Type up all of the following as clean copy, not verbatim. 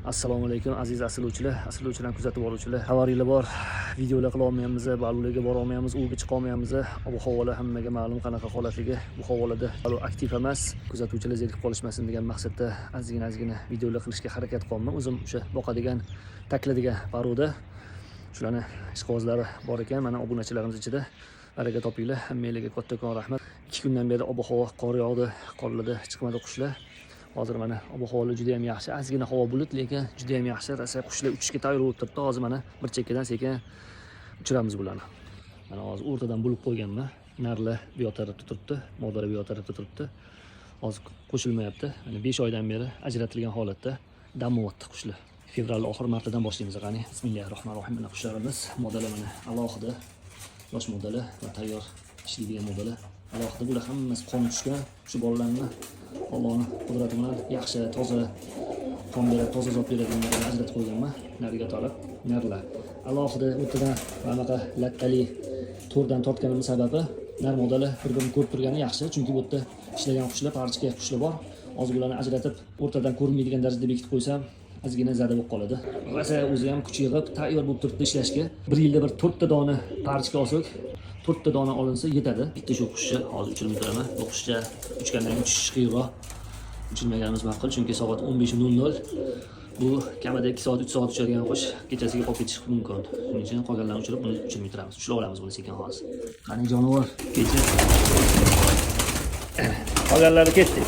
Assalomu alaykum aziz asrlovchilar kuzatib boruvchilar. Xabaringlar bor. Videolar qila olmayapmiz, ba'lularga bora olmayapmiz, uga chiqa olmayapmiz. Bu havolar hammaga ma'lum qanaqa holatligi. Bu havolada hali aktiv emas. Kuzatuvchilar zerikib qolishmasin degan maqsadda ozgina videolar qilishga harakat qilaman. O'zim o'sha boqadigan, takladigan baruda shularni ishqibozlari bor ekan. Mana obunachilarimiz ichida baraka topinglar. Hammanglarga kattakon rahmat. 2 kundan beri ob-havo qor yog'di, qorlarda chiqmadi qushlar. Hozir mana ob-havo juda ham yaxshi. Ozgina havo bulut, lekin juda ham yaxshi. Rosa qushlar uchishga tayyor bo'lib turibdi. Hozir mana bir chekkadan sekin uchiramiz bularni. Mana hozir o'rtadan bo'lib qo'yganman. Narlar bu yoq tarafda turibdi, modara bu yoq tarafda turibdi. Hozir qo'shilmayapti. Mana 5 oydan beri ajratilgan holatda dam olyapti qushlar. Fevral oxir martadan boshlaymiz qani. Bismillahirrohmanirrohim. Mana qushlarimiz modalar mana alohida yosh modalar va tayyor ishlaydigan modalar. Alohida bular hammasi qon tushgan. Shu bolalarni Allohning qudrati bilan yaxshi, toza qon berib, toza zot beradiganlarni ajratib qo'yganman. Nariga torib, narlar. Alohida o'rtadan bunaqa lattali to'rdan tortganimning sababi nar modalar bir-birini ko'rib turgani yaxshi, chunki bu yerda ishlagan qushlar, parchka qushlar bor. Hozir bularni ajratib, o'rtadan ko'rinmaydigan darajada bekitib qo'ysam, ozgina zada bo'lib qoladi. Rosa o'zi ham kuch yig'ib, tayyor bo'lib turibdi ishlashga. Bir yilda bir 4 ta dona parchka olsak, 4 ta dona olinsa yetadi. Bitta shu qushcha hozir uchirib turaman. Bu qushcha uchgandan uchish qiyiqroq. Uchirmaganimiz ma'qul, chunki soat 15:00 bu kamida 2 soat, 3 soat uchadigan qush kechasiga qolib ketishi mumkin. Shuning uchun qolganlarni uchirib, buni uchirmay turamiz. Ushlab olamiz buni sekin hozir. Qani jonivor, kecha. Qolganlari ketdi.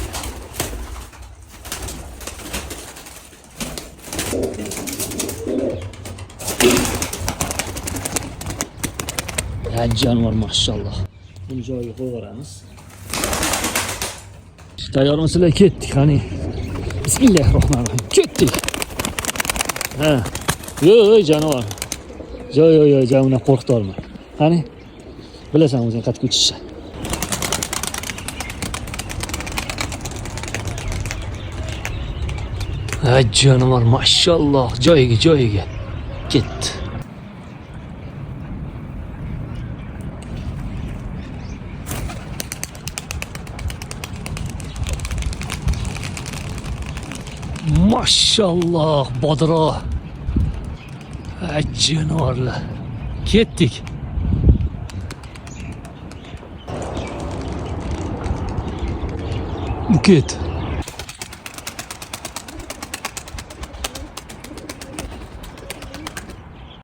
Jonivor maşallah. Buni joyiga qo'yib Tayyormisizlar? Ketdik qani. Bismillahirrohmanirrohim. Ketdik. Ha. Yo'q, jonivor. Yo'q, jonivor qo'rqtorma. Qani? Bilasan o'zing qattiq uchishni. Ha, jonivor maşallah. Joyiga. Ketdi. Maşallah Bodro. Canavarlar. Ketdik. Buket.